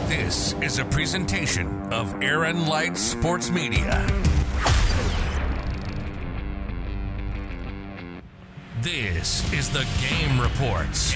This is a presentation of Aaron Leicht Sports Media. This is the Game Reports.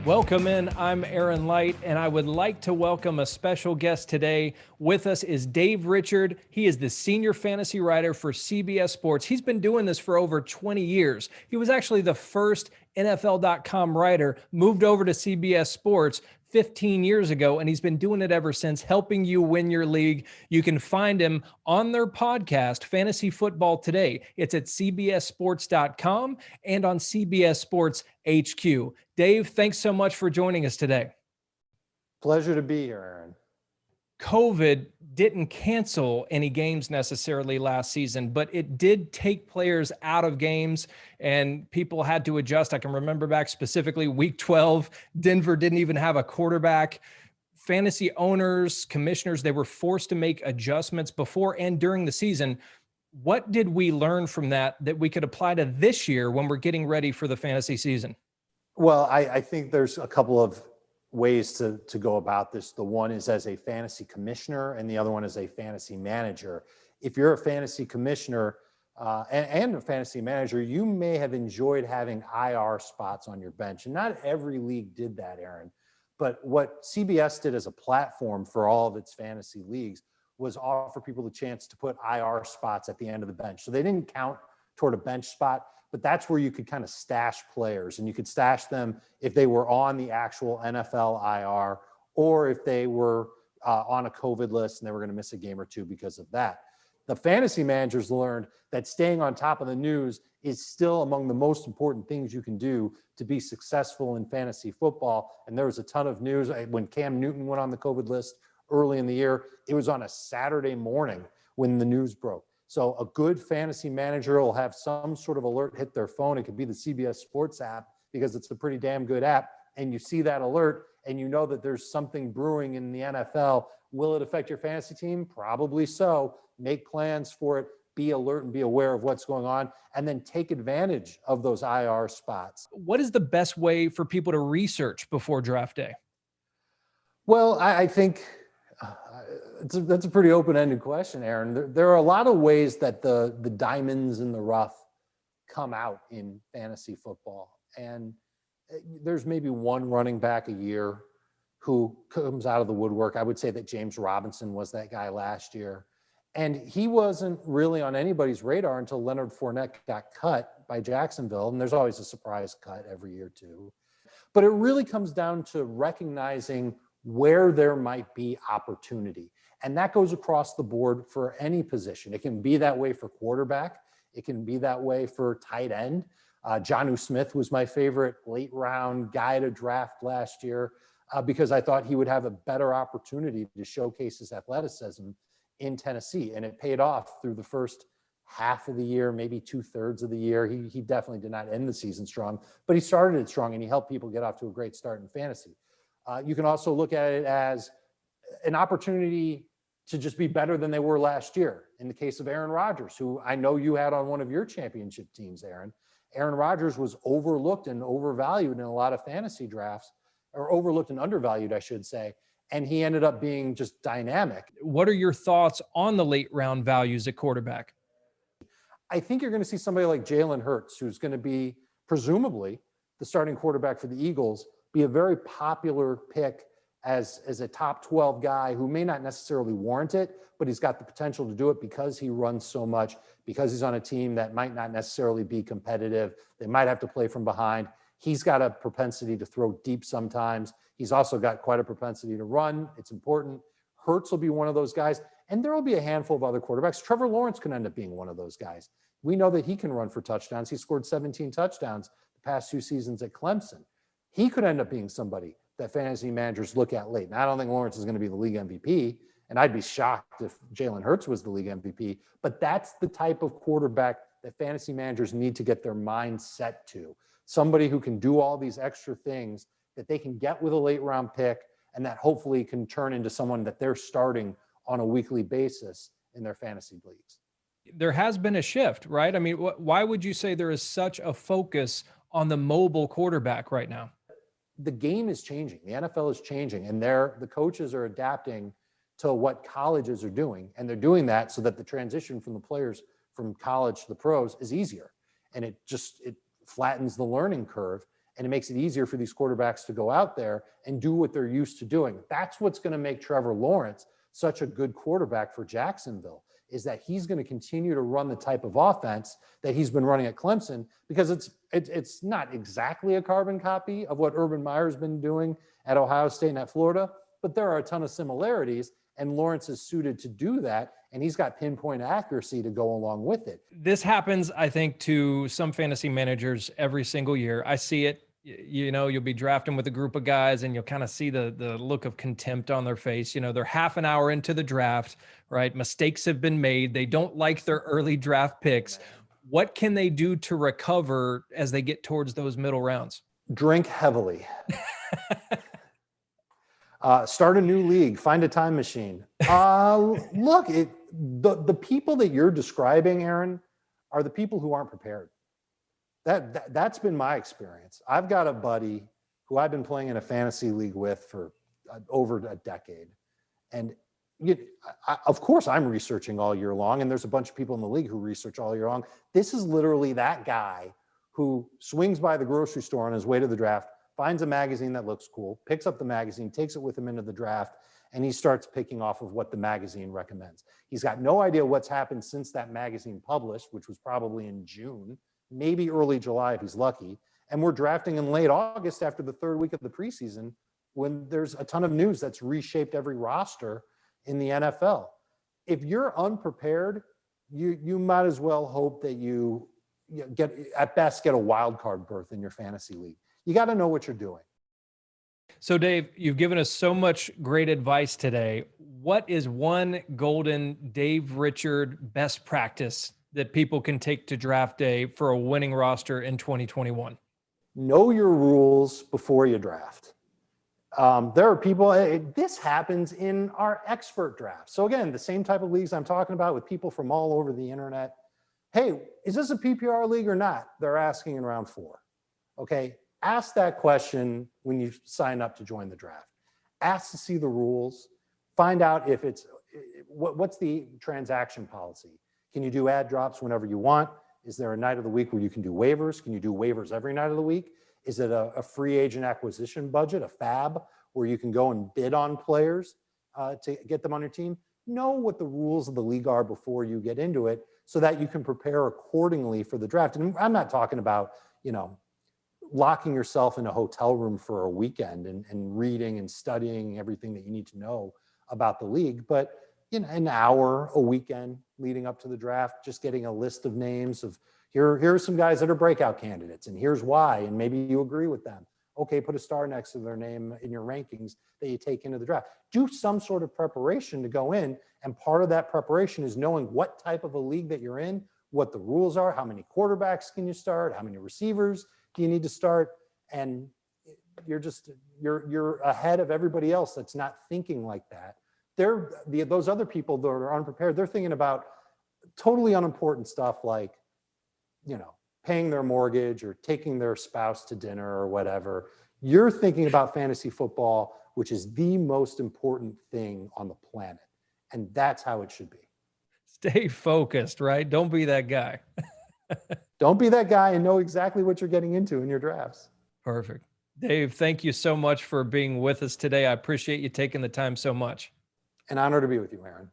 Welcome in. I'm Aaron Leicht, and I would like to welcome a special guest today. With us is Dave Richard. He is the senior fantasy writer for CBS Sports. He's been doing this for over 20 years. He was actually the first NFL.com writer, moved over to CBS Sports 15 years ago, and he's been doing it ever since, helping you win your league. You can find him on their podcast, Fantasy Football Today. It's at cbssports.com and on CBS Sports HQ. Dave, thanks so much for joining us today. Pleasure to be here, Aaron. COVID didn't cancel any games necessarily last season, but it did take players out of games and people had to adjust. I can remember back specifically week 12, Denver didn't even have a quarterback. Fantasy owners, commissioners, they were forced to make adjustments before and during the season. What did we learn from that we could apply to this year when we're getting ready for the fantasy season? Well, I think there's a couple of ways to go about this. The one is as a fantasy commissioner and the other one is a fantasy manager. If you're a fantasy commissioner and a fantasy manager, you may have enjoyed having IR spots on your bench. And not every league did that, Aaron. But what CBS did as a platform for all of its fantasy leagues was offer people the chance to put IR spots at the end of the bench. So they didn't count toward a bench spot, but that's where you could kind of stash players, and you could stash them if they were on the actual NFL IR or if they were on a COVID list and they were going to miss a game or two because of that. The fantasy managers learned that staying on top of the news is still among the most important things you can do to be successful in fantasy football. And there was a ton of news when Cam Newton went on the COVID list early in the year. It was on a Saturday morning when the news broke. So a good fantasy manager will have some sort of alert hit their phone. It could be the CBS Sports app because it's a pretty damn good app. And you see that alert and you know that there's something brewing in the NFL. Will it affect your fantasy team? Probably so. Make plans for it. Be alert and be aware of what's going on, and then take advantage of those IR spots. What is the best way for people to research before draft day? Well, I think that's a pretty open-ended question, Aaron. There are a lot of ways that the diamonds in the rough come out in fantasy football. And there's maybe one running back a year who comes out of the woodwork. I would say that James Robinson was that guy last year. And he wasn't really on anybody's radar until Leonard Fournette got cut by Jacksonville. And there's always a surprise cut every year too. But it really comes down to recognizing where there might be opportunity. And that goes across the board for any position. It can be that way for quarterback. It can be that way for tight end. Jonnu Smith was my favorite late round guy to draft last year because I thought he would have a better opportunity to showcase his athleticism in Tennessee. And it paid off through the first half of the year, maybe 2/3 of the year. He definitely did not end the season strong, but he started it strong and he helped people get off to a great start in fantasy. You can also look at it as an opportunity to just be better than they were last year. In the case of Aaron Rodgers, who I know you had on one of your championship teams, Aaron. Aaron Rodgers was overlooked and overvalued in a lot of fantasy drafts, or overlooked and undervalued, I should say. And he ended up being just dynamic. What are your thoughts on the late round values at quarterback? I think you're going to see somebody like Jalen Hurts, who's going to be presumably the starting quarterback for the Eagles, be a very popular pick as a top 12 guy who may not necessarily warrant it, but he's got the potential to do it because he runs so much, because he's on a team that might not necessarily be competitive. They might have to play from behind. He's got a propensity to throw deep sometimes. He's also got quite a propensity to run. It's important. Hurts will be one of those guys. And there will be a handful of other quarterbacks. Trevor Lawrence could end up being one of those guys. We know that he can run for touchdowns. He scored 17 touchdowns the past 2 seasons at Clemson. He could end up being somebody that fantasy managers look at late. Now, I don't think Lawrence is going to be the league MVP, and I'd be shocked if Jalen Hurts was the league MVP, but that's the type of quarterback that fantasy managers need to get their mind set to. Somebody who can do all these extra things that they can get with a late round pick and that hopefully can turn into someone that they're starting on a weekly basis in their fantasy leagues. There has been a shift, right? I mean, why would you say there is such a focus on the mobile quarterback right now? the game is changing. The NFL is changing, and the coaches are adapting to what colleges are doing. And they're doing that so that the transition from the players from college to the pros is easier. And it flattens the learning curve, and it makes it easier for these quarterbacks to go out there and do what they're used to doing. That's what's going to make Trevor Lawrence such a good quarterback for Jacksonville, is that he's going to continue to run the type of offense that he's been running at Clemson, because it's not exactly a carbon copy of what Urban Meyer's been doing at Ohio State and at Florida, but there are a ton of similarities, and Lawrence is suited to do that, and he's got pinpoint accuracy to go along with it. This happens, I think, to some fantasy managers every single year. I see it. You know, you'll be drafting with a group of guys and you'll kind of see the look of contempt on their face. You know, they're half an hour into the draft, right? Mistakes have been made. They don't like their early draft picks. What can they do to recover as they get towards those middle rounds? Drink heavily. Start a new league, find a time machine. Look, the people that you're describing, Aaron, are the people who aren't prepared. That's been my experience. I've got a buddy who I've been playing in a fantasy league with for over a decade. And of course I'm researching all year long, and there's a bunch of people in the league who research all year long. This is literally that guy who swings by the grocery store on his way to the draft, finds a magazine that looks cool, picks up the magazine, takes it with him into the draft, and he starts picking off of what the magazine recommends. He's got no idea what's happened since that magazine published, which was probably in June, maybe early July if he's lucky. And we're drafting in late August after the third week of the preseason, when there's a ton of news that's reshaped every roster in the NFL. If you're unprepared, you might as well hope that you get, at best, get a wild card berth in your fantasy league. You got to know what you're doing. So Dave, you've given us so much great advice today. What is one golden Dave Richard best practice that people can take to draft day for a winning roster in 2021? Know your rules before you draft. There are people, this happens in our expert drafts. So again, the same type of leagues I'm talking about with people from all over the internet. Hey, is this a PPR league or not? They're asking in round 4. Okay, ask that question when you sign up to join the draft. Ask to see the rules. Find out if what's the transaction policy. Can you do ad drops whenever you want? Is there a night of the week where you can do waivers? Can you do waivers every night of the week? Is it a free agent acquisition budget, a FAB, where you can go and bid on players to get them on your team? Know what the rules of the league are before you get into it, so that you can prepare accordingly for the draft. And I'm not talking about, locking yourself in a hotel room for a weekend and reading and studying everything that you need to know about the league, but an hour a weekend leading up to the draft, just getting a list of names of here are some guys that are breakout candidates, and here's why, and maybe you agree with them. Okay, put a star next to their name in your rankings that you take into the draft. Do some sort of preparation to go in, and part of that preparation is knowing what type of a league that you're in, what the rules are, how many quarterbacks can you start, how many receivers do you need to start, and you're ahead of everybody else that's not thinking like that. Those other people that are unprepared, they're thinking about totally unimportant stuff like, paying their mortgage or taking their spouse to dinner or whatever. You're thinking about fantasy football, which is the most important thing on the planet. And that's how it should be. Stay focused, right? Don't be that guy. Don't be that guy, and know exactly what you're getting into in your drafts. Perfect. Dave, thank you so much for being with us today. I appreciate you taking the time so much. An honor to be with you, Aaron.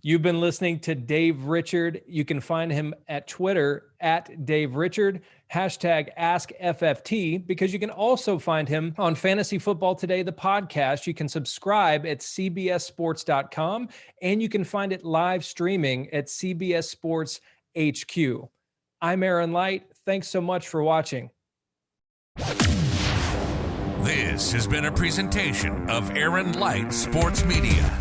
You've been listening to Dave Richard. You can find him at Twitter at Dave Richard, #AskFFT, because you can also find him on Fantasy Football Today, the podcast. You can subscribe at cbssports.com, and you can find it live streaming at CBS Sports HQ. I'm Aaron Leicht. Thanks so much for watching. This has been a presentation of Aaron Leicht Sports Media.